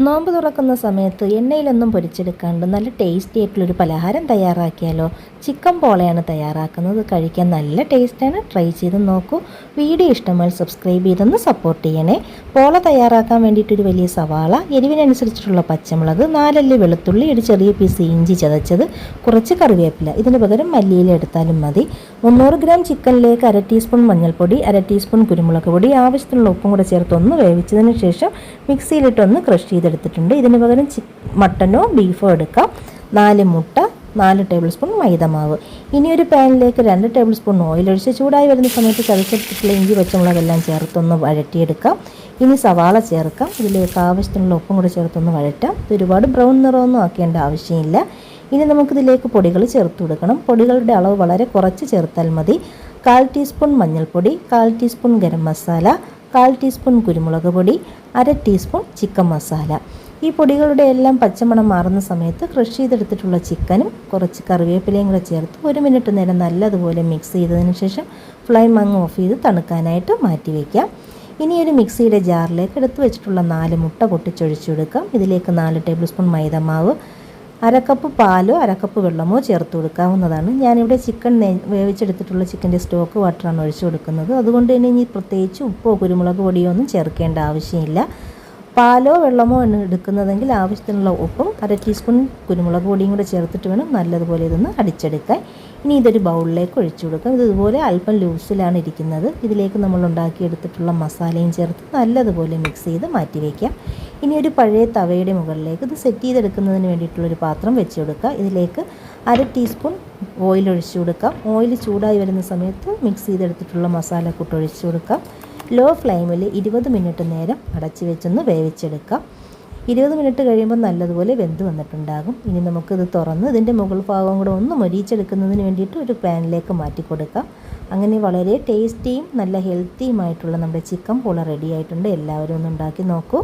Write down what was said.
നോമ്പ് തുറക്കുന്ന സമയത്ത് എണ്ണയിലൊന്നും പൊരിച്ചെടുക്കാണ്ട് നല്ല ടേസ്റ്റി ആയിട്ടുള്ളൊരു പലഹാരം തയ്യാറാക്കിയാലോ. ചിക്കൻ പോളയാണ് തയ്യാറാക്കുന്നത്. കഴിക്കാൻ നല്ല ടേസ്റ്റാണ്. ട്രൈ ചെയ്ത് നോക്കൂ. വീഡിയോ ഇഷ്ടമായി സബ്സ്ക്രൈബ് ചെയ്തൊന്ന് സപ്പോർട്ട് ചെയ്യണേ. പോള തയ്യാറാക്കാൻ വേണ്ടിയിട്ടൊരു വലിയ സവാള, എരിവിനനുസരിച്ചിട്ടുള്ള പച്ചമുളക്, 4 അല്ലി വെളുത്തുള്ളി, ഒരു ചെറിയ പീസ് ഇഞ്ചി ചതച്ചത്, കുറച്ച് കറിവേപ്പില, ഇതിന് പകരം മല്ലിയില എടുത്താലും മതി. 300 ഗ്രാം ചിക്കനിലേക്ക് 1/2 ടീസ്പൂൺ മഞ്ഞൾപ്പൊടി, 1/2 ടീസ്പൂൺ കുരുമുളക് പൊടി, ആവശ്യത്തിനുള്ള ഉപ്പും കൂടെ ചേർത്ത് ഒന്ന് വേവിച്ചതിന് ശേഷം മിക്സിയിലിട്ടൊന്ന് ക്രഷ് ചെയ്തെടുത്തിട്ടുണ്ട്. ഇതിന് പകരം മട്ടനോ ബീഫോ എടുക്കാം. 4 മുട്ട, 4 ടേബിൾ സ്പൂൺ മൈദമാവ്. ഇനി ഒരു പാനിലേക്ക് 2 ടേബിൾ സ്പൂൺ ഓയിൽ ഒഴിച്ച് ചൂടായി വരുന്ന സമയത്ത് ചതച്ചെടുത്തിട്ടുള്ള ഇഞ്ചി പച്ചമുളകെല്ലാം ചേർത്തൊന്ന് വഴറ്റിയെടുക്കാം. ഇനി സവാള ചേർക്കാം. ഇതിലേക്ക് ആവശ്യത്തിനുള്ള ഉപ്പും കൂടെ ചേർത്തൊന്ന് വഴറ്റാം. ഒരുപാട് ബ്രൗൺ നിറമൊന്നും ആക്കേണ്ട ആവശ്യമില്ല. ഇനി നമുക്കിതിലേക്ക് പൊടികൾ ചേർത്ത് കൊടുക്കണം. പൊടികളുടെ അളവ് വളരെ കുറച്ച് ചേർത്താൽ മതി. 1/4 ടീസ്പൂൺ മഞ്ഞൾപ്പൊടി, 1/4 ടീസ്പൂൺ ഗരം മസാല, 1/4 ടീസ്പൂൺ കുരുമുളക് പൊടി, 1/2 ടീസ്പൂൺ ചിക്കൻ മസാല. ഈ പൊടികളുടെ എല്ലാം പച്ചമണം മാറുന്ന സമയത്ത് ക്രഷ് ചെയ്തെടുത്തിട്ടുള്ള ചിക്കനും കുറച്ച് കറിവേപ്പിലയും കൂടെ ചേർത്ത് 1 മിനിറ്റ് നേരം നല്ലതുപോലെ മിക്സ് ചെയ്തതിന് ശേഷം ഫ്ലെയിം അങ്ങ് ഓഫ് ചെയ്ത് തണുക്കാനായിട്ട് മാറ്റി വയ്ക്കാം. ഇനി ഒരു മിക്സിയുടെ ജാറിലേക്ക് എടുത്ത് വെച്ചിട്ടുള്ള 4 മുട്ട പൊട്ടിച്ചൊഴിച്ചു കൊടുക്കാം. ഇതിലേക്ക് 4 ടേബിൾ സ്പൂൺ മൈദമാവ്, 1/2 കപ്പ് പാലോ 1/2 കപ്പ് വെള്ളമോ ചേർത്ത് കൊടുക്കാവുന്നതാണ്. ഞാനിവിടെ ചിക്കൻ വേവിച്ചെടുത്തിട്ടുള്ള ചിക്കൻ്റെ സ്റ്റോക്ക് വാട്ടറാണ് ഒഴിച്ചു കൊടുക്കുന്നത്. അതുകൊണ്ട് തന്നെ ഇനി പ്രത്യേകിച്ച് ഉപ്പോ കുരുമുളക് പൊടിയോ ഒന്നും ചേർക്കേണ്ട ആവശ്യമില്ല. പാലോ വെള്ളമോ എടുക്കുന്നതെങ്കിൽ ആവശ്യത്തിനുള്ള ഉപ്പും 1/2 ടീസ്പൂൺ കുരുമുളക് പൊടിയും കൂടെ ചേർത്തിട്ട് വേണം നല്ലതുപോലെ ഇതൊന്ന് അടിച്ചെടുക്കാൻ. ഇനി ഇതൊരു ബൗളിലേക്ക് ഒഴിച്ചു കൊടുക്കാം. ഇതുപോലെ അല്പം ലൂസിലാണ് ഇരിക്കുന്നത്. ഇതിലേക്ക് നമ്മൾ ഉണ്ടാക്കിയെടുത്തിട്ടുള്ള മസാലയും ചേർത്ത് നല്ലതുപോലെ മിക്സ് ചെയ്ത് മാറ്റി വയ്ക്കാം. ഇനി ഒരു പഴയ തവയുടെ മുകളിലേക്ക് ഇത് സെറ്റ് ചെയ്തെടുക്കുന്നതിന് വേണ്ടിയിട്ടുള്ളൊരു പാത്രം വെച്ച് കൊടുക്കുക. ഇതിലേക്ക് 1/2 ടീസ്പൂൺ ഓയിൽ ഒഴിച്ചു കൊടുക്കാം. ഓയിൽ ചൂടായി വരുന്ന സമയത്ത് മിക്സ് ചെയ്തെടുത്തിട്ടുള്ള മസാലക്കൂട്ട് ഒഴിച്ചു കൊടുക്കാം. ലോ ഫ്ലെയിമിൽ 20 മിനിറ്റ് നേരം അടച്ചു വെച്ചൊന്ന് വേവിച്ചെടുക്കാം. 20 മിനിറ്റ് കഴിയുമ്പോൾ നല്ലതുപോലെ വെന്ത് വന്നിട്ടുണ്ടാകും. ഇനി നമുക്കിത് തുറന്ന് ഇതിൻ്റെ മുകൾ ഭാഗം കൂടെ ഒന്ന് മൊരിയിച്ചെടുക്കുന്നതിന് വേണ്ടിയിട്ട് ഒരു പാനിലേക്ക് മാറ്റി കൊടുക്കാം. അങ്ങനെ വളരെ ടേസ്റ്റിയും നല്ല ഹെൽത്തിയുമായിട്ടുള്ള നമ്മുടെ ചിക്കൻ പോള റെഡി ആയിട്ടുണ്ട്. എല്ലാവരും ഒന്ന് ഉണ്ടാക്കി നോക്കൂ.